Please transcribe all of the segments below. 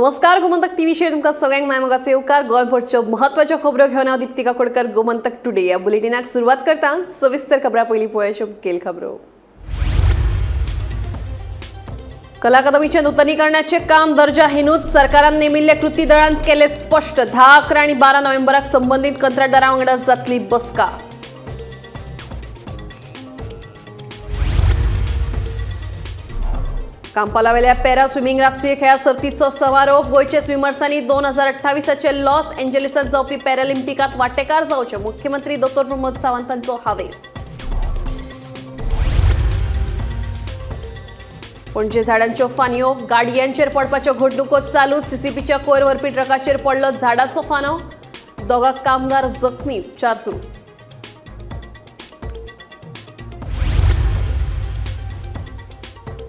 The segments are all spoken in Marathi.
नमस्कार, गोमंतक टीव्हीचेर तुमकां सगळ्यांक मायमोगाचो येवकार। गोंयभरच्यो म्हत्वाच्यो खबरो घेवन हांव दीप्तिका कोडकर गोमंतक टुडे ह्या बुलेटिनाक सुरवात करता। सविस्तर खबरां पयलीं पळोवया मुखेल खबरो। कला अकादमीचे नूतनीकरणाचे काम दर्जाहीनूच सरकारान नेमिल्ल्या कृती दळान केले स्पष्ट। 10, 11 आणि 12 नोव्हेंबराक संबंधित कंत्राटदारां वांगडा जातली बसका। कांपालावेल्या पॅरा स्विमींग राष्ट्रीय खेळा सर्तीचो समारोप। गोयचे स्विमर्सांनी 2028चे लॉस एंजेलिसात जावपी पॅरालिंपिकात वांटेकार जावचे मुख्यमंत्री डॉ. प्रमोद सावंतांचो हावेस। पणजे झाडांच्यो फांन्यो, गाडयांचेर पडपाच्यो घडणुको चालूच। सीसीपीच्या कोयर व्हरपी ट्रकाचेर पडलो झाडाचो फांनो, दोगा कामगार जखमी, उपचार सुरू।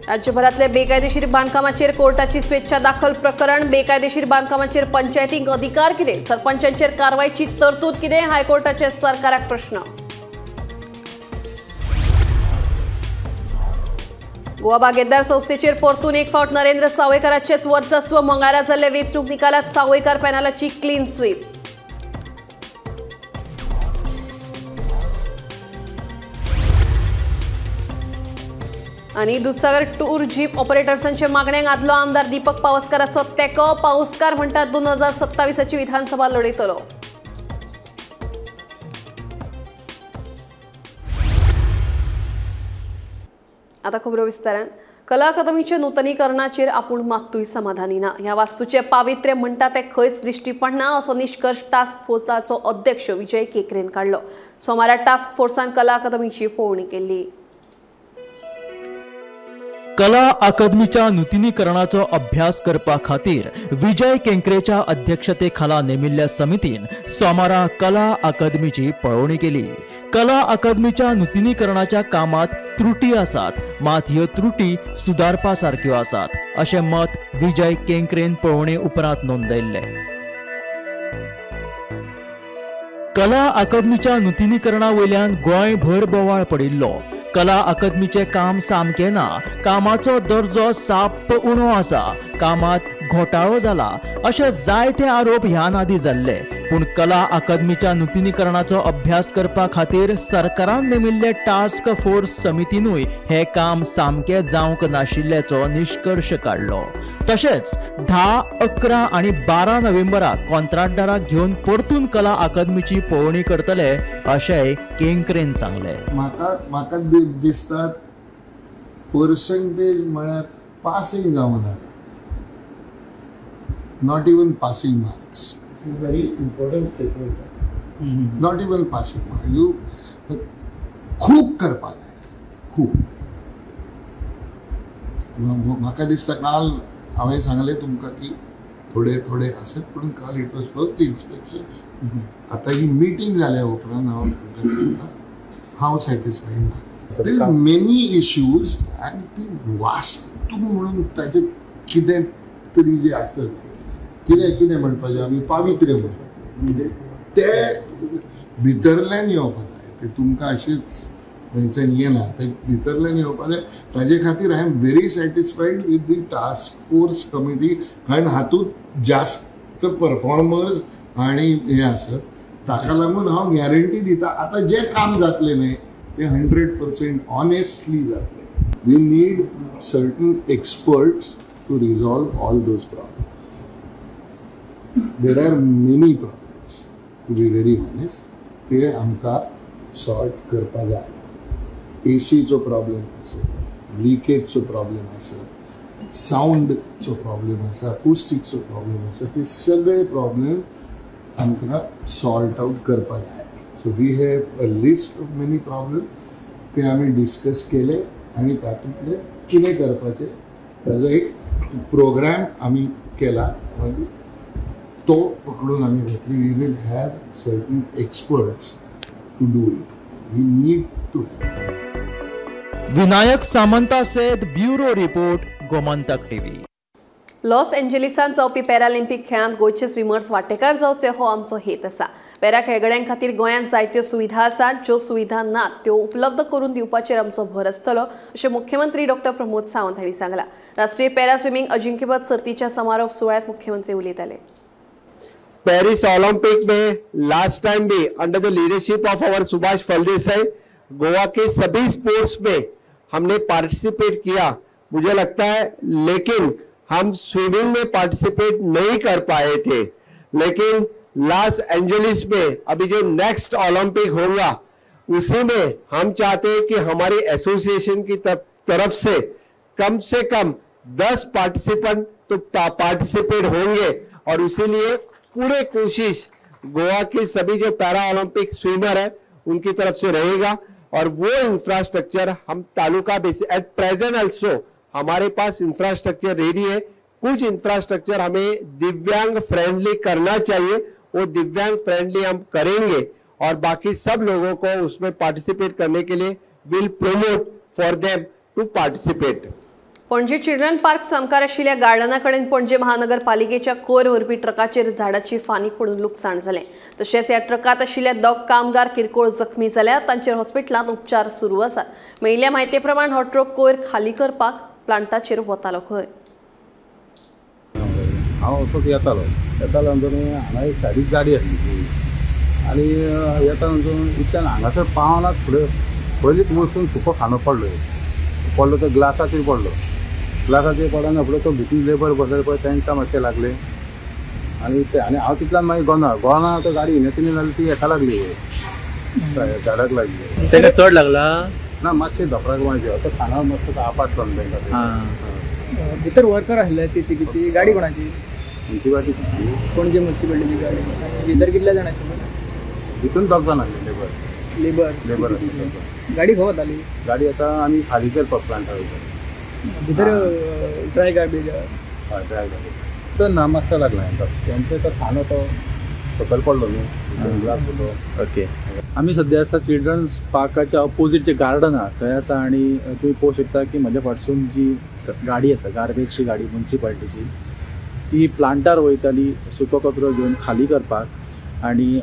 राज्यभरातले बेकायदेशीर बांदकामाचेर कोर्टाची स्वेच्छा दाखल प्रकरण। बेकायदेशीर बांदकामाचेर पंचायतींक अधिकार कितें, सरपंचांचेर कारवायची तरतूद कितें, हायकोर्टाचे सरकाराक प्रश्न। गोवा बागेदार संस्थेचेर परतून एक फावट नरेंद्र सावयकाराचेच वर्चस्व। मंगळारा जाल्ले वेंचणूक निकालात सावयकार पॅनलाची क्लीन स्वीप। आणि दूधसागर टूर जीप ऑपरेटर्सांचे मागण्यांक आदलो आमदार दीपक पावसकाराचो तेको। पावसकार म्हणटात 2027ची विधानसभा लढयतलो। आता खबरो विस्तारान। कला अकादमीच्या नूतनीकरणाचेर आपूण मात्तूय समाधानी ना। ह्या वास्तूचे पावित्र्य म्हणटा ते खंयच दिश्टी पडना असो निष्कर्ष टास्क फोर्साचो अध्यक्ष विजय केकरेन काडलो। सोमारा टास्क फोर्सान कला अकादमीची पळोवणी केल्ली। कला अकादमीच्या नूतनीकरणाचो अभ्यास करपा खातीर विजय केंकरेच्या अध्यक्षतेखाला नेमिल्ल्या समितीन सोमारा कला अकादमीची पळोवणी केली। कला अकादमीच्या नूतनीकरणाच्या कामात त्रुटी आसात, मात ह्यो त्रुटी सुदारपा सारक्यो आसात अशें मत विजय केंकरेन पळोवणे उपरांत नोंदयल्ले। कला अकादमीच्या नूतनीकरणा वयल्यान गोंयभर बोवाळ पडिल्लो। कला अकादमीचे काम सामके ना, कामाचो दर्जो साप्प उणो आसा, कामात घोटाळो जाला अशे जायते आरोप ह्या नादी जाल्ले। पूण कला अकादमीच्या नूतनीकरणाचो अभ्यास करपा खातीर सरकारान नेमिल्ले टास्क फोर्स समितीनूय हे काम सामके जावंक नाशिल्ल्याचो निष्कर्ष काडलो। तशेंच 10, 11 आणि 12 नोव्हेंबराक कंत्राटदाराक घेवन परतून कला अकादमीची पळोवणी करतले अशेंय केंकरेन सांगले। म्हाका दिसता पर्सेंटेज म्हळ्यार पासिंग जावना, not even passing marks. Very important statement. Not even passing mark. You खूप करपा जाय, खूप। म्हाका दिसता काल हांवें सांगलें तुमकां की थोडे थोडे आसत, पूण काल इट वॉज फर्स्ट इन्स्पेक्शन। आतां ही मिटींग जाल्या उपरांत हांव सॅटिस्फाईड ना। देर आर मेनी इश्यूज आनी ती वास्तू म्हणून ताचे कितें तरी जे आसत, कितें म्हणपाचें आमी पावित्र्य म्हणटा ते भितरल्यान येवपा जाय। ते तुमकां अशेंच थंयच्यान येना, ते भितरल्यान येवपा जाय। ताजे खातीर I am very satisfied with the task force committee, कारण हातूंत जास्त परफॉर्मर्स आनी हे आसत। ताका लागून हांव गॅरंटी दिता आतां जें काम जातलें न्ही तें 100% ऑनेस्टली जातलें। We need certain experts to resolve all those problems. There are many problems, to be very honest. ते आमकां सॉर्ट करपा जाय। एसीचो प्रॉब्लेम आसा, लिकेजचो प्रॉब्लेम आसा, साऊंडचो प्रॉब्लेम आसा, अकूस्टिक्सचो प्रॉब्लेम आसा, ते सगळे प्रॉब्लेम आमकां सॉर्ट आउट करपा जाय। So we have a list of many problem, ते आमी डिस्कस केले आनी तातूंतले कितें करपाचें ताजो एक प्रोग्राम आमी केला। मागीर तो पकडून आम्ही घेतली। We will have certain experts to do it. We need to have. Vinayak Samanta सयत ब्युरो रिपोर्ट, गोमंतक टीव्ही। लॉस एंजेलिसांत जावपी पॅरालिंपीक खेळांत गोंयचे स्विमर्स वांटेकार जावचे हो आमचो हेत आसा. पॅरा खेळगड्यां खातीर गोंयांत जायत्यो सुविधा आसात. ज्यो सुविधा नात त्यो उपलब्ध करून दिवपाचेर आमचो भर आसतलो अशें मुख्यमंत्री डॉ. प्रमोद सावंत हांणी सांगलां. राष्ट्रीय पॅरा स्विमींग अजिंक्यपद सर्तीच्या समारोप सुवाळ्यात मुख्यमंत्री उलयताले. पेरिस ओलंपिक में लास्ट टाइम भी अंडर द लीडरशिप ऑफ आवर सुभाष फलदेसाई गोवा के सभी स्पोर्ट्स में हमने पार्टिसिपेट किया, मुझे लगता है, लेकिन हम स्विमिंग में पार्टिसिपेट नहीं कर पाए थे. लेकिन लॉस एंजलिस में अभी जो नेक्स्ट ओलंपिक होगा उसी में हम चाहते हैं कि हमारी एसोसिएशन की तरफ से कम 10 पार्टिसिपेंट तो पार्टिसिपेट होंगे और इसीलिए पूरे कोशिश गोवा के सभी जो पैरा ओलंपिक स्विमर है उनकी तरफ से रहेगा और वो इंफ्रास्ट्रक्चर हम taluka basis at present also हमारे पास इंफ्रास्ट्रक्चर रेडी है. कुछ इंफ्रास्ट्रक्चर हमें दिव्यांग फ्रेंडली करना चाहिए, वो दिव्यांग फ्रेंडली हम करेंगे और बाकी सब लोगों को उसमें पार्टिसिपेट करने के लिए will promote for them to participate. Panaji children park सामकार आशिल्ल्या गार्डना कडेन पणजी महानगरपालिकेच्या कोयर व्हरपी ट्रकाचेर झाडाची फानी पडून लुकसाण जालें. तशेंच ह्या ट्रकांत आशिल्ले दोग कामगार किरकोळ जखमी जाल्यात. तांचेर हॉस्पिटलांत उपचार सुरू आसात. मेळिल्ल्या म्हायती प्रमाण हो ट्रक कोयर खाली करपाक प्लांटाचेर वतालो खंय. हांव असोच येतालो म्हणून हांगा एक सायडीक गाडी आसली आनी येता म्हणून इतल्यान हांगासर पावनात फुडें पयलींच वचून सुको खांदो पडलो तो ग्लासाचेर पडलो फुडें तो भितून लेबर बसले पळय तांकां मातशें लागलें आनी हांव तितल्यान मागीर गोना तो गाडी इनेतिनी जाली ती हेका लागली झाडाक लागली. ताका चड लागला ना मातशें धोपराक मातशें तो खांदो मातसो आपाट जालो तांकां. भितर वर्कर आसले CCBची गाडी कोणाची म्युन्सिपालिटी पणजी म्युन्सिपालिटीची गाडी भितर कितले जाण आशिल्ले. भितून 2 जाण आसले लेबर गाडी खंय वताली. गाडी आतां आमी खाली करपाक प्लांटा भितर ड्राय गार्बेज हय ड्राय गार्बेज तर ना मातसो लागला तेंचो तो खांदो तो सकयल पडलो न्हू ग्लास पडलो. ओके. आमी सध्या आसा चिल्ड्रन्स पार्काच्या अपोजीट जे गार्डन आहा थंय आसा आनी तुमी पळोवंक शकता की म्हज्या फाटसून जी गाडी आसा गार्बेजची गाडी म्युन्सिपालिटीची ती प्लांटार वयताली सुको कचरो घेवन खाली करपाक आनी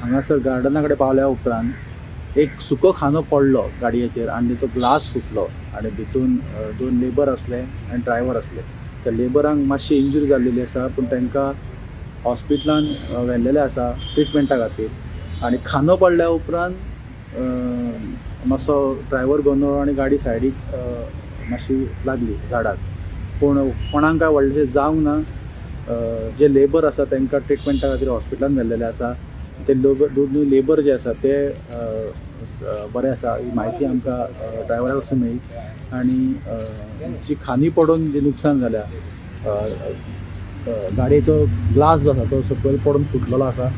हांगासर गार्डना कडेन पावल्या उपरांत एक सुको खांदो पडलो गाडयेचेर आनी तो ग्लास फुटलो आनी भितून 2 लेबर आसले आनी ड्रायव्हर आसले. त्या लेबरांक मातशी इंजुरी जाल्लेली आसा पूण तांकां हॉस्पिटलान व्हेल्लेले आसा ट्रिटमेंटा खातीर आनी खांदो पडल्या उपरांत मातसो ड्रायव्हर गोंदळ आनी गाडी सायडीक मातशी लागली झाडाक पूण कोणाक काय व्हडलेशें जावंक ना. जे लेबर आसा तांकां ट्रिटमेंटा खातीर हॉस्पिटलान व्हेल्लेले आसा. ते दोनूय लेबर जे आसा ते बरे आसा ही म्हायती आमकां ड्रायव्हरा कडसून मेळ्ळी. आनी जी खांदी पडून जी नुकसाण जाल्या गाडयेचो ग्लास जो आसा तो सकयल पडून फुटलेलो आसा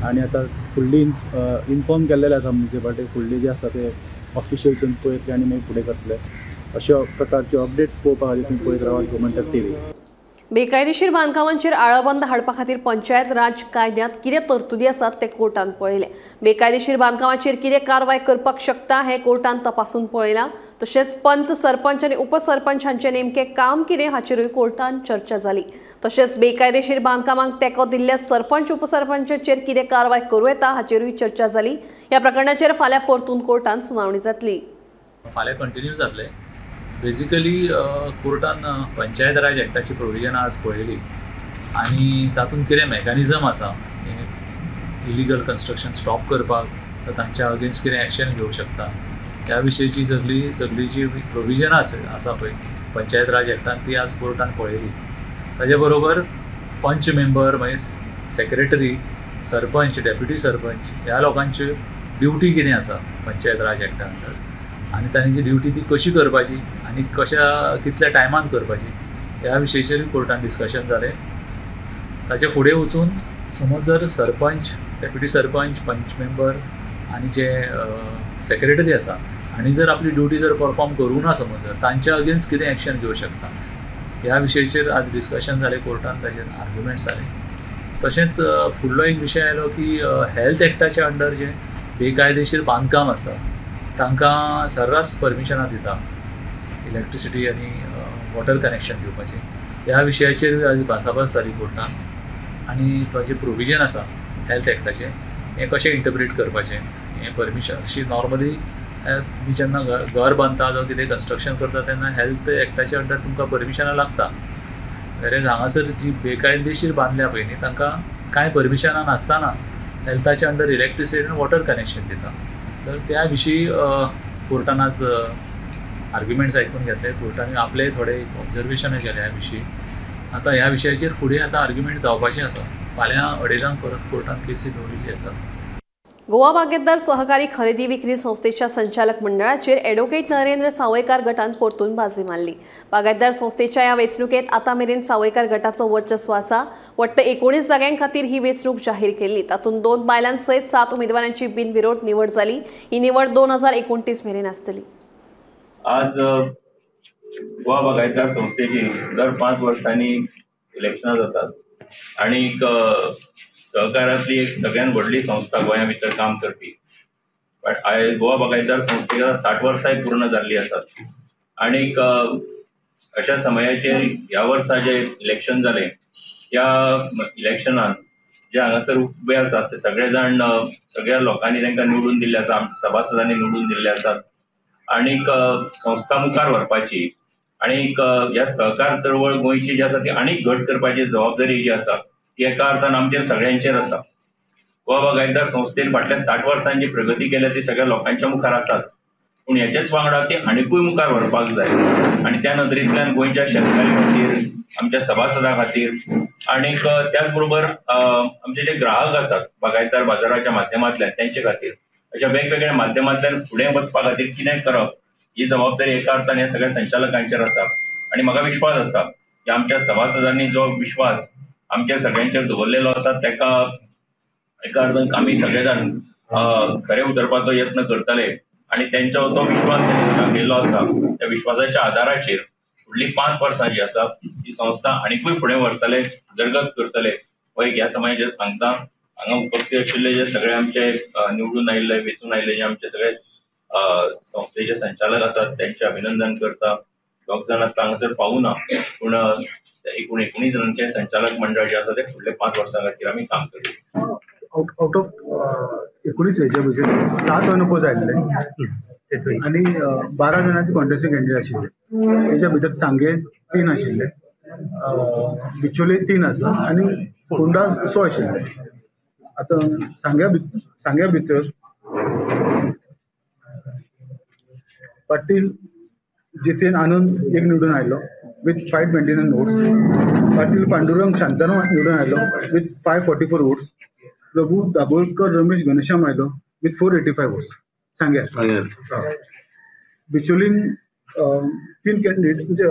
आनी आतां फुडली इन्फॉर्म केल्लेले आसा म्युन्सिपालिटी फुडली जे आसा ते ऑफिशियल्सून पळयतले आनी मागीर फुडें करतले. अशा प्रकारचे अपडेट पळोवपा खातीर तुमी पळयत रावात गोमंतक TV. बेकायदेशीर बांदकामांचेर आळाबंद हाडपा खातीर पंचायत राज कायद्यांत कितें तरतुदी आसात ते कोर्टान पळयले. बेकायदेशीर बांदकामाचेर कितें कारवाय करपाक शकता हें कोर्टान तपासून पळयलां. तशेंच पंच सरपंच आनी उपसरपंच हांचें नेमकें काम कितें हाचेरूय कोर्टान चर्चा जाली. तशेंच बेकायदेशीर बांदकामांक तेंको दिल्ल्या सरपंच उपसरपंचाचेर कितें कारवाय करूं येता हाचेरूय चर्चा जाली. ह्या प्रकरणाचेर फाल्यां परतून कोर्टान सुनावणी जातली. फाल्यां कंटिन्यू जातले. बेजिकली कोर्टान पंचायत राज एक्टाची प्रोविजन आज पळयली आनी तातूंत कितें मेकॅनिजम आसा इलिगल कन्स्ट्रक्शन स्टॉप करपाक तर तांच्या अगेन्स्ट कितें एक्शन घेवंक शकता ह्या विशयीची सगळी जी प्रोविजनां आसा पळय पंचायत राज एक्टान ती आज कोर्टान पळयली. ताजे बरोबर पंच मेंबर मागीर सेक्रेटरी सरपंच डेप्युटी सरपंच ह्या लोकांची ड्युटी कितें आसा पंचायत राज एक्टा अंडर आनी तांणी जी ड्युटी ती कशी करपाची आनी कितल्या टायमान करपाची ह्या विशयीचेर कोर्टान डिस्कशन जालें. ताचे फुडें वचून समज जर सरपंच डेप्युटी सरपंच पंच मेंबर आनी जे सेक्रेटरी आसा हांणी जर आपली ड्युटी जर परफॉर्म करूं ना समज जर तांच्या अगेन्स्ट कितें एक्शन घेवंक शकता ह्या विशयीचेर आज डिस्कशन जालें कोर्टान. ताचेर आर्ग्युमेंट्स जाले. तशेंच फुडलो एक विशय आयलो की हेल्थ एक्टाच्या अंडर जे बेकायदेशीर बांदकाम आसता तांकां सर्रास परमिशनां दिता इलेक्ट्रिसिटी आनी वॉटर कनेक्शन दिवपाचें ह्या विशयाचेर आज भासाभास जाली कोर्टान आनी तो जे प्रोविजन आसा हेल्थ एक्टाचें हें कशें इंटरप्रीट करपाचें हें परमिशन अशी नॉर्मली तुमी जेन्ना घर बांदता जावं कितें कंस्ट्रक्शन करता तेन्ना हेल्थ एक्टाच्या अंडर तुमकां परमिशनां लागता वेरेज हांगासर जी बेकायदेशीर बांदल्या पळय न्ही तांकां कांय परमिशनां नासतना हेल्थाच्या अंडर इलेक्ट्रिसिटी आनी वॉटर कनेक्शन दिता सर त्या विशीं कोर्टान आज आर्ग्युमेंट्स आयकून घेतले कोर्टान आपले थोडे ऑब्जर्वेशन केले ह्या विशीं आतां ह्या विशयाचेर फुडें आतां आर्ग्युमेंट जावपाचें आसा फाल्यां 2:30 परत कोर्टान केसी दवरिल्ली आसा गोवा बागेतदार सहकारी खरेदी विक्री संस्थेच्या संचालक मंडळाचेर ॲडव्होकेट नरेंद्र सावयकार गटान परतून बाजी मारली. बागायतदार संस्थेच्या या वेंचणुकेत आतां मेरेन सावयकार गटाचो वर्चस्व आसा. वट्ट 19 जाग्यां खातीर ही वेंचणूक जाहीर केल्ली. तातूंत 2 बायलांसयत 7 उमेदवारांची बिनविरोध निवड जाली. ही निवड 2029 मेरेन आसतली. आज गोवा बागायतदार संस्थेची दर 5 वर्सांनी इलेक्शनां जातात आणि सहकारातली एक सगळ्यात व्हडली संस्था गोंया भितर काम करपी गोवा बागायतदार संस्थेक 60 वर्सां पूर्ण जाल्ली आसात आणि अशा समयाचेर ह्या वर्सा जे इलेक्शन जालें त्या इलेक्शनान जे हांगासर उबे आसात ते सगळे जाण सगळ्या लोकांनी तांकां निवडून दिल्ले आसा सभासदांनी निवडून दिल्ले आसात आणि संस्था मुखार व्हरपाची आणि ह्या सहकार चळवळ गोंयची जी आसा ती आनीक घट करपाची जबाबदारी जी आसा ती एका अर्थान आमचेर सगळ्यांचेर आसा. गोवा बागायतदार संस्थेन फाटल्या 60 वर्सांची प्रगती केल्या ती सगळ्या लोकांच्या मुखार आसाच पूण हेच्याच वांगडा ती आनीकूय मुखार व्हरपाक जाय आणि त्या नदरेंतल्यान गोंयच्या शेतकऱ्यां खातीर आमच्या सभासदां खातीर आणि त्याच बरोबर आमचे जे ग्राहक आसात बागायतदार बाजाराच्या माध्यमांतल्यान त्यांचे खातीर अशा वेगवेगळ्या माध्यमांतल्यान फुडें वचपा खातीर कितें करप ही जबाबदारी एका अर्थान ह्या सगळ्या संचालकांचेर आसा आणि म्हाका विश्वास आसा की आमच्या सभासदांनी जो विश्वास आमच्या सगळ्यांचेर दवरलेलो आसा तेका एका अर्थान आमी सगळे जाण खरे उतरपाचो यत्न करतले आणि त्यांचो तो विश्वास दाखयल्लो आसा त्या विश्वासाच्या आदाराचेर फुडली 5 वर्सां जी आसा ही संस्था आनीकूय फुडें व्हरतले उदरगत करतले हो एक ह्या समयाचेर सांगता. हांगा उपस्थित आशिल्ले जे सगळे आमचे निवडून आयिल्ले वेंचून आयिल्ले जे आमचे सगळे संस्थेचे संचालक आसात त्यांचे अभिनंदन करता. दोग जाण आतां हांगासर पावूना पूण 19 जणांचे संचालक मंडळ जे आसा ते फुडले 5 वर्सां खातीर आमी काम करतले. आउट ऑफ 19 हेजे भितर 7 अनपोज आयिल्ले आणि 12 जणांचे कॉन्टेस्टिंग कॅन्डिडेट आशिल्ले. तेच्या भितर सांगे 3 आशिल्ले, बिचोले 3 आसा आणि फोंडा 6 आशिल्ले. आता सांग्या भितर पाटील जितेन आनंद एक निवडून आयलो विथ 529 वोट्स. पाटील पांडुरंग शांताराम निवडून आयलो विथ 544 वोट्स. प्रभू दाबोळकर रमेश घनश्याम आयलो विथ 485 वोट्स सांग्यार. बिचोलीन 3 कॅन्डिडेट म्हणजे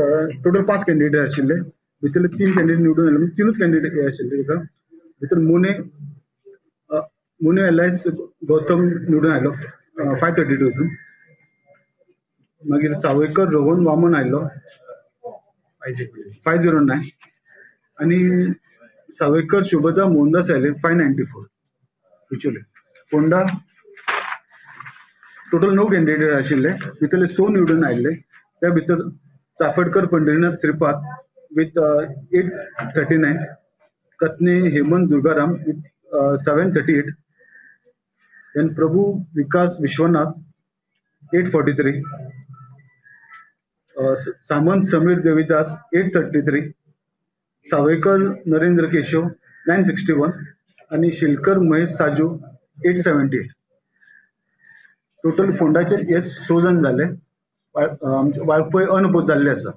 टोटल 5 कॅन्डिडेट आशिल्ले. भितरले 3 कॅन्डिडेट निवडून आयले म्हणजे 3च कॅन्डिडेट हे आशिल्ले. तेका भितर मुने एलायस गौतम निवडून आयलो 532 हितून. मागीर सावयकर रोहन वामन आयलो 509 आणि सावयकर शुभदा मोहनदास आयले 594. बिचोले फोंडा टोटल 9 कॅन्डिडेट आशिल्ले. भितरले 6 निवडून आयिल्ले. त्या भितर चाफडकर पंढरीनाथ श्रीपाद विथ 839. कत्ने हेमंत दुर्गाराम विथ 738. देन प्रभू विकास विश्वनाथ 843. सामंत समीर देवीदास 833. सावयकर नरेंद्र केशव 961 आणि शिलकर महेश साजू 878. टोटल फोंडाचे हे 6 जण झाले. वाळपय अनपोज जाल्ले आसा.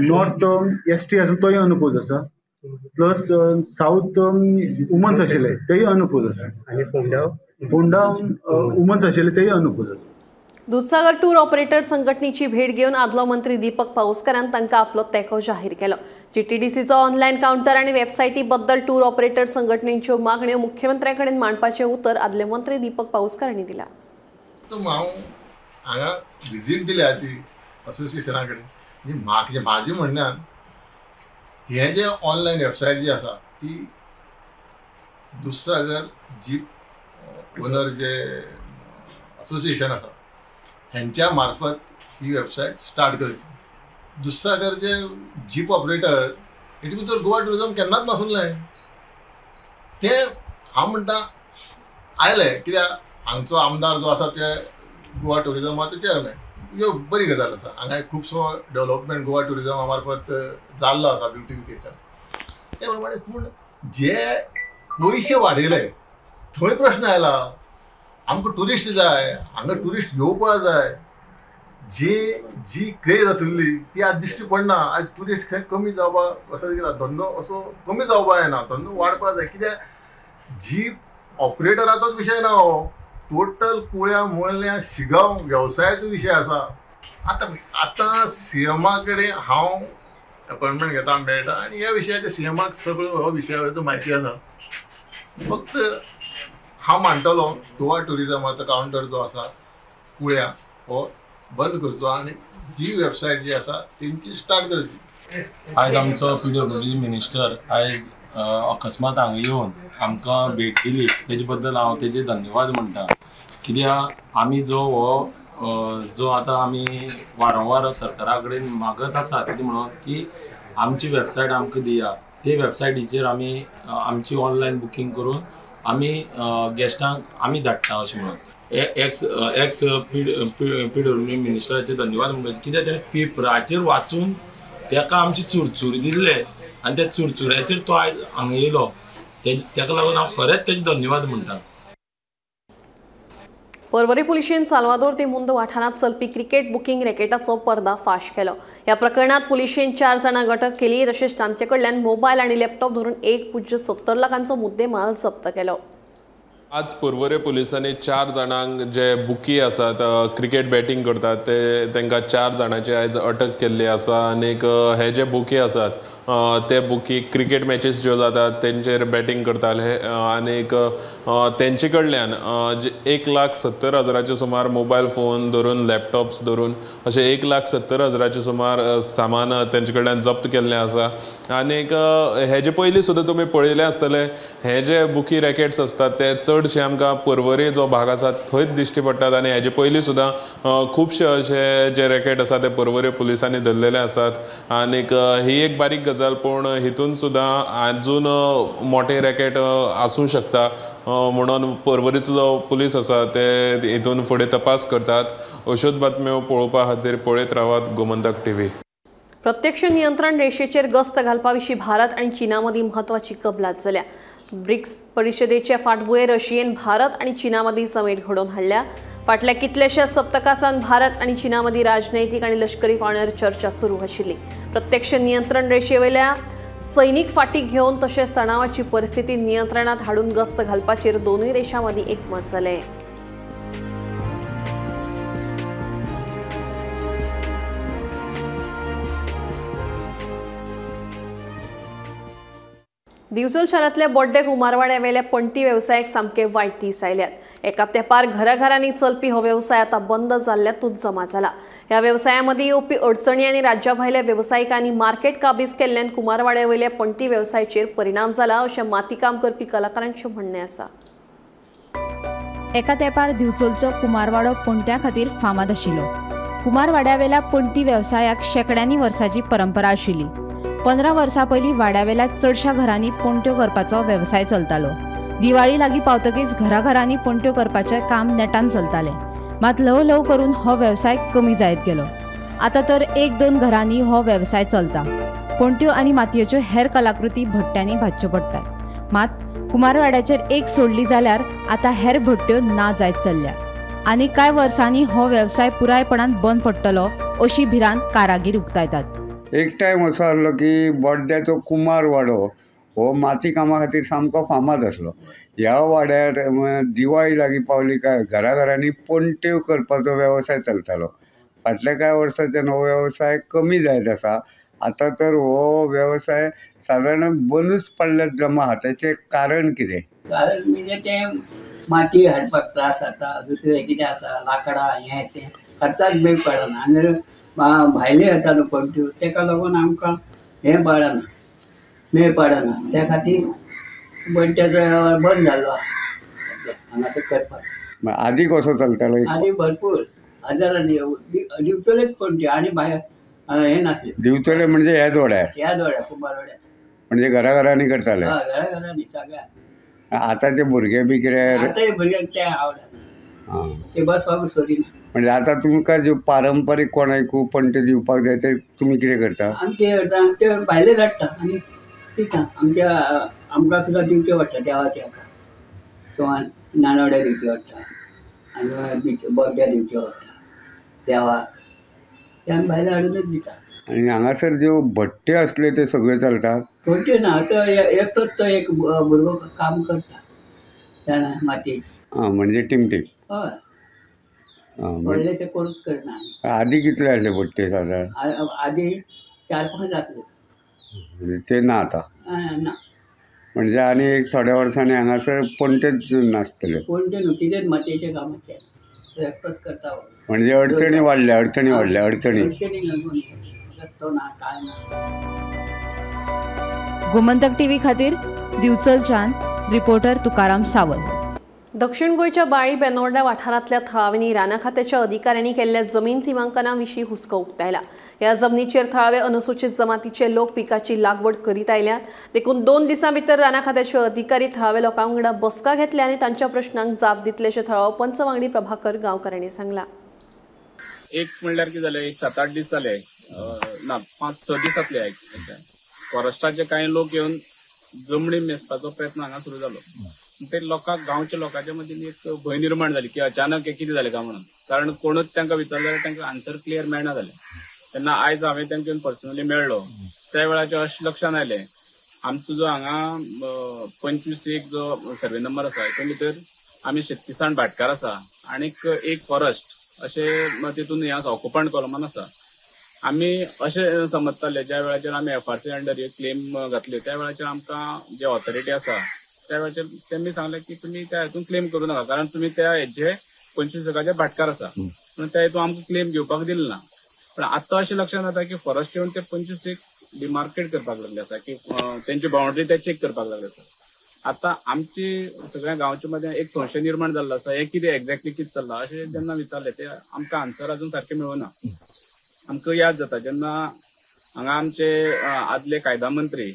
नॉर्थ ST आसा तोय अनपोज आसा. प्लस साऊथ वुमन्स आशिल्ले तेय अनपोज आसा आणि फोंडा वुमन्स आशिल्ले तेय अनपोज आसा. दूधसागर टूर ऑपरेटर संघटनेची भेट घेऊन आदलो मंत्री दीपक पाऊसकरान तांकां आपलो तेंको जाहीर केलो. GTDCचो ऑनलायन कावंटर आनी वेबसायटी बद्दल टूर ऑपरेटर संघटनेच्यो मागण्यो मुख्यमंत्र्याकडे मांडपाचें उतर आदले मंत्री दीपक पाऊसकरांनी दिलां. हांव हांगा विजीट दिल्या ती असोसिएशना कडेन म्हाजी म्हणण्यान हे जे ऑनलायन वेबसायट जी आसा ती दूधसागर जीप ओनर जे असोसिएशन आसा हेंच्या मार्फत ही वेबसायट स्टार्ट करची दुधसागरचे जीप ऑपरेटर हेतून भितर गोवा टुरिझम केन्नाच नासुल्लें. ते हांव म्हणटा आयले कित्याक हांगचो आमदार जो आसा ते गोवा टुरिझमाचो चेअरमॅन, ह्यो बरी गजाल आसा. हांगा खुबसो डेव्हलपमेंट गोवा टुरिझमा मार्फत जाल्लो आसा, ब्युटिफिकेशन. ते प्रमाणे पूण जे पयशे वाडयले थंय प्रश्न आयला. आमकां ट्युरिस्ट जाय, हांगा ट्युरिस्ट येवपा जाय. जी क्रेज आशिल्ली ती आज दिश्टी पडना. आज ट्युरिस्ट खंय कमी जावपा असो गेला, धंदो असो कमी जावपा जायना, धंदो वाडपा जाय. कित्याक जी ऑपरेटराचोच विशय ना, हो टोटल कुळ्या मोळ्या शिगांव वेवसायाचो विशय आसा. आतां सीएमा कडेन हांव अपॉइंटमेंट घेता मेळटा आनी ह्या विशयाचेर सीएमाक सगळो हो विशयाचो म्हायती आसा. फक्त हांव मानतलो गोवा टुरिझमाचो कावंटर जो आसा कुळ्या हो बंद करचो आनी जी वेबसायट जी आसा तेंची स्टार्ट करची. आयज आमचो PWD मिनिस्टर आयज अकस्मात हांगा येवन आमकां भेट दिली, तेजे बद्दल हांव तेजे धन्यवाद म्हणटा. कित्याक आमी जो आतां आमी वारंवार सरकारा कडेन मागत आसा कितें म्हणून की आमची वेबसायट आमकां दिया. ते वेबसायटीचेर आमी आमची ऑनलायन बुकींग करून आमी गेस्टांक आमी धाडटा अशें म्हणून. एक्स PWD मिनिस्टराचे धन्यवाद म्हणटा. कित्याक तेणें पेपराचेर वाचून ताका आमची चुरचुरी दिल्ले आनी त्या चुरचुऱ्याचेर तो आयज हांगा येयलो. ताका लागून हांव खरेंच तेजे धन्यवाद म्हणटा. पर्वरी पुलिशेन साल्वादोर ते मुंद वाठारांत चलपी क्रिकेट बुकींग रॅकेटाचो पर्दाफाश केलो. ह्या प्रकरणात पुलिशेन 4 जाणां अटक केली, तशेंच तांचे कडल्यान मोबायल आनी लॅपटॉप धरून 1.70 लाखांचो मुद्देमाल जप्त केलो. आज पर्वरे पुलिसांनी 4 जाणांक जे बुकी आसात, क्रिकेट बॅटींग करतात तांकां 4 जाणांची आयज अटक केल्ली आसा. आनीक हे जे बुकी आसात ते बुकी क्रिकेट मॅचीस ज्यो जातात तेंचेर बॅटींग करताले. आनीक तेंचे कडल्यान 1,70,000 सुमार मोबायल फोन धरून लॅपटॉप्स धरून अशें 1,70,000 सुमार सामान तेंचे कडल्यान जप्त केल्लें आसा. आनीक हे जे पयलीं सुद्दां तुमी पळयलें आसतलें, हे जे बुकी रॅकेट्स आसतात ते चडशे आमकां पर्वरी जो भाग आसा थंयच दिश्टी पडटात. आनी हेजे पयलीं सुद्दां खुबशे अशे जे रॅकेट आसा ते पर्वरी पुलिसांनी धरलेले आसात. आनीक ही एक बारीक गजाल, पूण हितून सुद्दां आजून मोठे रॅकेट आसूं शकता म्हणून पर्वरीचो जो पुलीस आसा ते हितून फुडें तपास करतात. अश्योच बातम्यो पळोवपा खातीर पळयत रावात गोमंतक TV. प्रत्यक्ष नियंत्रण रेषेचेर गस्त घालपा विशीं भारत आनी चीना मदीं म्हत्वाची कबलात जाल्या. ब्रिक्स परिशदेचे फाटभुंयेर रशियेन भारत आनी चीना मदीं समेट घडोवन हाडल्या. फाटल्या कितलेशाच सप्तकासान भारत आनी चीना मदीं राजनैतीक आनी लश्करी पावंड्यार चर्चा सुरू आशिल्ली. प्रत्यक्ष नियंत्रण रेषेवयल्या सैनीक फाटी घेवन तशेंच तणावाची परिस्थिती नियंत्रणात हाडून गस्त घालपाचेर दोनूय देशां मदीं एकमत जालें. दिवचल शारांतल्या बोड्डे कुमारवाड्या वेल्या पणटी वेवसायाक सामके वायट दीस आयल्यात. एका तेंपार घराघरांनी चलपी हो वेवसाय आतां बंद जाल्ल्यातूच जमा जाला. ह्या वेवसाया मदीं येवपी अडचणी आनी राज्या भायल्या वेवसायिकांनी मार्केट काबीज केल्ल्यान कुमारवाड्या वयल्या पणटी वेवसायाचेर परिणाम जाला अशें मातीकाम करपी कलाकारांचें म्हणणें आसा. एका तेंपार दिवचलचो कुमारवाडो पणट्यां खातीर फामाद आशिल्लो. कुमारवाड्या वेल्या पणटी वेवसायाक शेकड्यांनी वर्सांची परंपरा आशिल्ली. 15 वर्सां पयलीं वाड्यावेल्या चडशा घरांनी पणट्यो करपाचो वेवसाय चलतालो. दिवाळी लागीं पावतकीच घराघरांनी पणट्यो करपाचें काम नेटान चलतालें. मात ल्हव ल्हव करून हो वेवसाय कमी जायत गेलो. आतां तर 1-2 घरांनी हो वेवसाय चलता. पणट्यो आनी मातयेच्यो हेर कलाकृती भट्ट्यांनी भाजच्यो पडटात. मात कुमारवाड्याचेर एक सोडली जाल्यार आतां हेर भट्ट्यो ना जायत चल्ल्या. आनी कांय वर्सांनी हो वेवसाय पुरायपणान बंद पडटलो अशी भिरांत कारागीर उक्तायतात. एक टायम असो आसलो की बोड्ड्याचो कुमारवाडो हो माती कामा खातीर सामको फामाद आसलो. ह्या वाड्यार दिवाळी लागीं पावली काय घराघरांनी पणट्यो करपाचो वेवसाय चलतालो. फाटल्या कांय वर्सांच्यान हो वेवसाय कमी जायत आसा. आतां तर हो वेवसाय सादारण बंदूच पडल्यात जमा हाताचें कारण कितें? कारण म्हणजे ते माती हाडपाक त्रास जाता, दुसरें कितें आसा लाकडां हें तें खर्चाक मेळ पडना. आनी भायले येतालो पणट्यो ताका लागून आमकां हें पडना, मेळ पडना. त्या खातीर पणट्याचो बंद जाल्लो हांगा ते करपाक. आदी कसो चलतालो? आदी भरपूर हजारांनी दिवचलेच पणट्यो आनी भायर हे नासले दिवचले म्हणजे ह्याच वाड्यार ह्या दोड्या कुंभारवाड्या म्हणजे घराघरांनी करताले. घराघरांनी सगळ्या आतांचे भुरगे बी कितें आतांय भुरग्यांक ते आवडटा ते बसपाक सोडिना. म्हणजे आता तुमकां ज्यो पारंपारीक कोणाकू पणटे दिवपाक जाय ते तुमी कितें करता? आमी कितें करता ते भायले धाडटा आनी दिता आमच्या आमकां सुद्दां दिवचे पडटा देवाच्या हाका किंवा नानवड्या दिवचे पडटा आनी बर्थडे दिवचे पडटा देवाक ते आमी भायले हाडूनच दिता. आणि हांगासर ज्यो भट्टे असले ते सगळे चलतात? भट्टे ना तो एकटोच तो एक भुरगो काम करता जाणा मातयेक. म्हणजे टिमटीक. हय व्हडले ते करूच करना. आदी कितले आसले भट्टे सादारण? आदी 4-5 आसले. म्हणजे ते ना आता? ना. म्हणजे आनी एक थोड्या वर्सांनी हांगासर पणटेच नासतले? पणटे न्हू कितेंच मातयेचे कामाचे तो एकटोच करता. म्हणजे अडचणी वाडल्या अडचणी रस्तो ना काय ना. गोमंतक टीव्ही खातीर दिवचलच्यान रिपोर्टर तुकाराम सावंत. दक्षिण गोंयच्या बाळी बेनोर्डा वाठारांतल्या थळाव्यांनी राना खात्याच्या अधिकाऱ्यांनी केल्ल्या जमीन सीमांकना विशीं हुस्को उक्तायला. ह्या जमनीचेर थळावे अनुसूचित जमातीचे लोक पिकाची लागवड करीत आयल्यात. देखून 2 दिसां भितर राना खात्याचे अधिकारी थळावे लोकां वांगडा बसका घेतल्या आनी तांच्या प्रश्नांक जाप दितलेशें थळावो पंच वांगडी प्रभाकर गांवकारांनी सांगला. एक म्हणल्यार कितें जालें, एक 7-8 दीस जाले ना 5-6 दीस जातले. फॉरेस्टाचे कांय लोक येवन जमनी मेजपाचो प्रयत्न हांगा सुरू जालो. ते लोकांक गांवच्या लोकांच्या मदीं एक भंय निर्माण जाली की अचानक हे कितें जालें काय म्हणून. कारण कोणूच तांकां विचारलें जाल्यार तांकां आन्सर क्लियर मेळना जालें. तेन्ना आयज हांवें तांकां पर्सनली मेळ्ळो. त्या वेळाचेर अशें लक्षांत आयलें आमचो जो हांगा 25 जो सर्वे नंबर आसा ते भितर आमी 36 भाटकार आसा आनीक एक फॉरेस्ट अशें तितून हें आसा ऑक्युपंट कॉलमान आसा. आमी अशें समजताले ज्या वेळाचेर आमी FRC अंडर एक क्लेम घातली त्या वेळाचेर आमकां जे ऑथॉरिटी आसा त्या वेळाचेर तेमी सांगलें की तुमी त्या हेतून क्लेम करूं नाका कारण तुमी त्या हेजे 25 भाटकार आसा म्हणून त्या हेतून आमकां क्लेम घेवपाक दिलें ना. पण आतां अशें लक्षांत येता की फॉरेस्ट येवन ते 25 डिमार्केट करपाक लागले आसा की तेंची बाउंड्री ते चेक करपाक लागले आसा. आतां आमची सगळ्या गांवच्या मदें एक संशय निर्माण जाल्लो आसा हें कितें एक्झॅक्टली कितें चल्लां अशें जेन्ना विचारलें ते आमकां आन्सर अजून सारकें मेळूना. आमकां याद जाता जेन्ना हांगा आमचे आदले कायदा मंत्री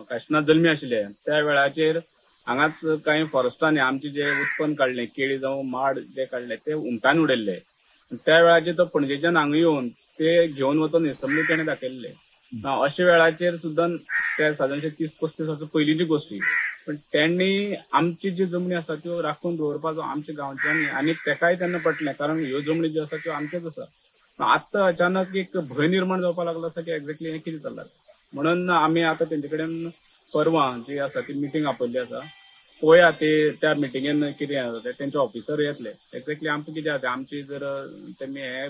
काशिनाथ जल्मी आशिल्ले त्या वेळाचेर हांगाच कांय फॉरेस्टांनी आमचे जे उत्पन्न काडलें केळी जावं माड जे काडले ते उमटान उडयल्ले. त्या वेळाचेर तो पणजेच्यान हांगा येवन ते घेवन वचून निसमली तेणें दाखयल्ले. अशा वेळाचेर सुद्दां ते सादारणशे 30-35 वर्सां पयलींची गोश्टी. पण त्यांनी आमची जी जमनी आसा त्यो राखून दवरपाचो आमच्या गांवच्यांनी आनी तेकाय तेन्ना पटलें कारण ह्यो जमनी ज्यो आसा त्यो आमच्योच आसा. आतां अचानक एक भंय निर्माण जावपाक लागलो आसा की एक्झॅक्टली हें कितें चल्लां म्हणून आमी आतां तेंचे कडेन परवां जी आसा ती मिटींग आपयल्ली आसा. पळोवया ते त्या मिटींगेन कितें जाता तेंचे ऑफिसर येतले एक्झॅक्टली आमकां कितें जाता आमची जर तेमी हे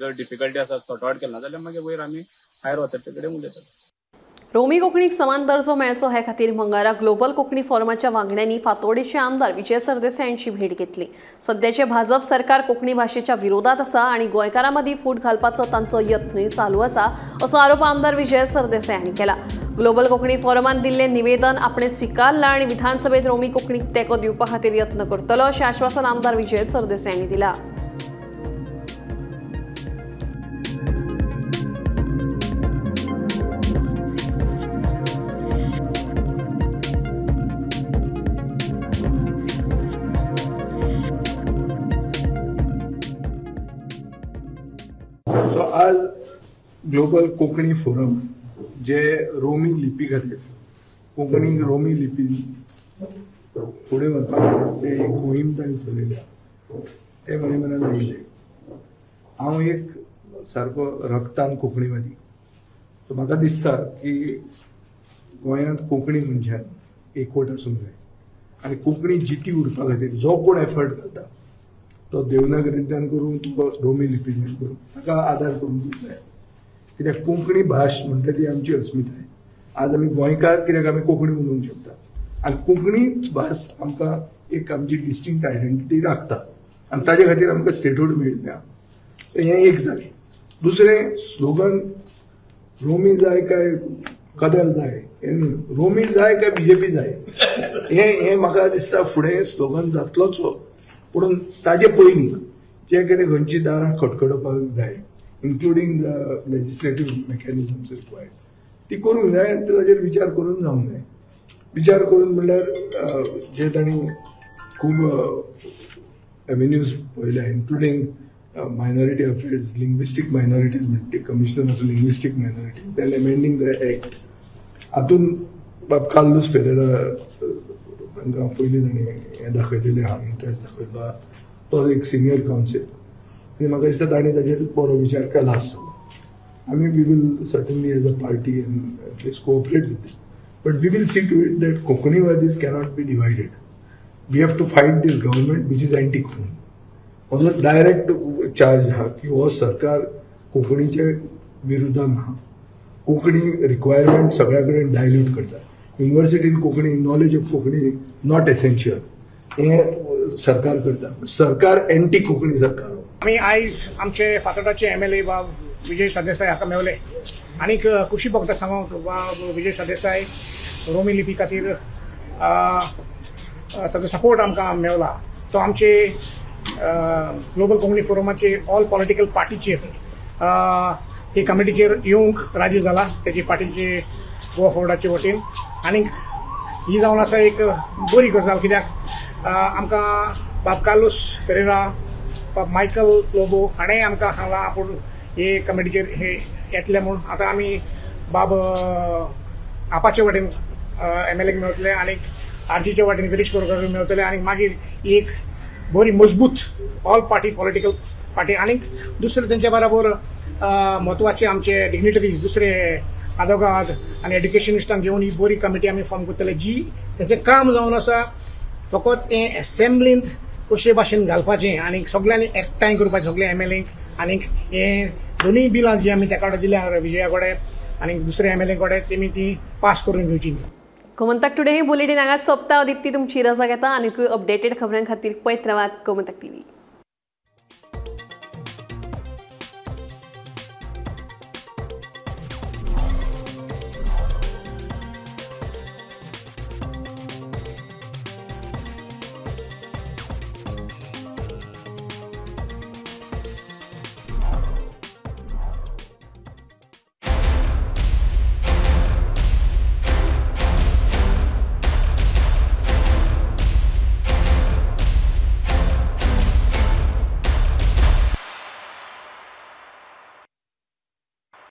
जर डिफिकल्टी आसा सॉर्ट आउट केला जाल्यार मागीर वयर आमी हायर ऑथॉरिटी कडेन उलयतात. रोमी कोंकणीक समान दर्जो मेळचो हे खातीर मंगळारा ग्लोबल कोंकणी फोरमाच्या वांगड्यांनी फातोर्डेचे आमदार विजय सरदेसाय यांची भेट घेतली. सध्याचे भाजप सरकार कोंकणी भाशेच्या विरोधात आसा आनी गोंयकारां मदीं फूट घालपाचो तांचो यत्नय चालू आसा असो आरोप आमदार विजय सरदेसाय हांणी केला. ग्लोबल कोंकणी फोरमान दिल्लें निवेदन आपणे स्विकारलां आनी विधानसभेत रोमी कोंकणीक तेंको दिवपा खातीर यत्न करतलो अशें आश्वासन आमदार विजय सरदेसाय हांणी दिलां. आज ग्लोबल कोंकणी फोरम जे रोमी लिपी खातीर कोंकणी रोमी लिपी फुडें व्हरपा खातीर एक मोहीम तांणी चलयल्या ते म्हजे मनान आयिल्ले. हांव एक सारको रक्तान कोंकणीवादी सो म्हाका दिसता की गोंयांत कोंकणी मनशान एकवट आसूंक जाय आनी कोंकणी जिती उरपा खातीर जो कोण एफर्ट घालता तो देवनागरींतल्यान करूं तो रोमी लिपींतल्यान करूं ताका आदार करूंकूच जाय. कित्याक कोंकणी भास म्हणटा ती आमची अस्मिताय. आज आमी गोंयकार कित्याक आमी कोंकणी उलोवंक शकता आनी कोंकणीच भास आमकां एक आमची डिस्टिंक्ट आयडेंटिटी राखता आनी ताजे खातीर आमकां स्टेटहूड मेळिल्लें आहा. हें एक जालें. दुसरें स्लोगन रोमी जाय काय कदल जाय रोमी जाय काय BJP जाय हें म्हाका दिसता फुडें स्लोगन जातलोच. पूण ताजे पयलीं जे कितें खंयची दारां खटखटोवपाक जाय including the legislative mechanisms required ती करूंक जाय आनी ताजेर विचार करून जावंक जाय. विचार करून म्हणल्यार जे तांणी खूब एव्हेन्यूज पळयल्या including minority affairs, linguistic minorities म्हणटा commissioner of linguistic minority, then amending the act. हातून बाब कार्लोस फेरेरा तांकां पयलीं ताणें हें दाखयलेलें आहा, इंट्रस्ट दाखयलो, तो एक सिनियर कावन्सील, आनी म्हाका दिसता ताणें ताजेर बरो विचार केला आसतलो. आमी we will certainly as a party and please cooperate with them, but we will see to it that कोंकणीवादीज cannot be divided. We have to fight this government which is anti Konkani. म्हजो डायरेक्ट चार्ज आहा की हो सरकार कोंकणीचे विरोधान आहा. कोंकणी रिक्वायरमेंट सगळ्या कडेन डायल्यूट करता. युनिवर्सिटीन Konkani knowledge of Konkani not essential हें सरकार करता. सरकार एंटी कोंकणी सरकार. आमी आयज आमचे फातोर्डाचे MLA बाब विजय सरदेसाय हाका मेवले आनीक खुशी भोगता सांगूंक बाब विजय सरदेसाय रोमी लिपी खातीर ताजो सपोर्ट आमकां मेवला. तो आमचे ग्लोबल कोंकणी फोरमाचे ऑल पॉलिटिकल पार्टीचेर हे कमिटीचेर येवंक राजी जाला तेजी पार्टीचे गोवा फोर्डाचे वतीन. आनीक ही जावन आसा एक बरी गजाल कित्याक आमकां बाब कार्लोस फेरेरा, बाब मायकल लोबो हाणें आमकां सांगलां आपूण हे कमिटीचेर हे येतले म्हूण. आतां आमी बाब आपाचे वटेन MLAक मेवतले आनीक RGचे वटेन गिरीश बोरकार मेवतले आनीक मागीर एक बरी मजबूत ऑल पार्टी पॉलिटिकल पार्टी. आनीक दुसरे तेंच्या बरोबर म्हत्वाचे आमचे डिग्निटरीज दुसरे आदोगाद आनी एड्युकेशनिस्टांक घेवन ही बरी कमिटी आमी फॉर्म करतले जी तेंचें काम जावन आसा फकत हें एसेंब्लींत कशे भाशेन घालपाचें आनीक सगळ्यांनी एकठांय करपाचें सगळे MLAक. आनीक हें दोनूय बिलां जी आमी तेका कडेन दिल्या विजया कडेन आनीक दुसरे MLA कडेन तेमी ती पास करून घेवची. गोमंतक टुडे हे बुलेटिन हांगाच सोंपता. दिप्ती तुमची रजा घेता आनीक अपडेटेड खबरां खातीर पळयत रावात गोमंतक TV.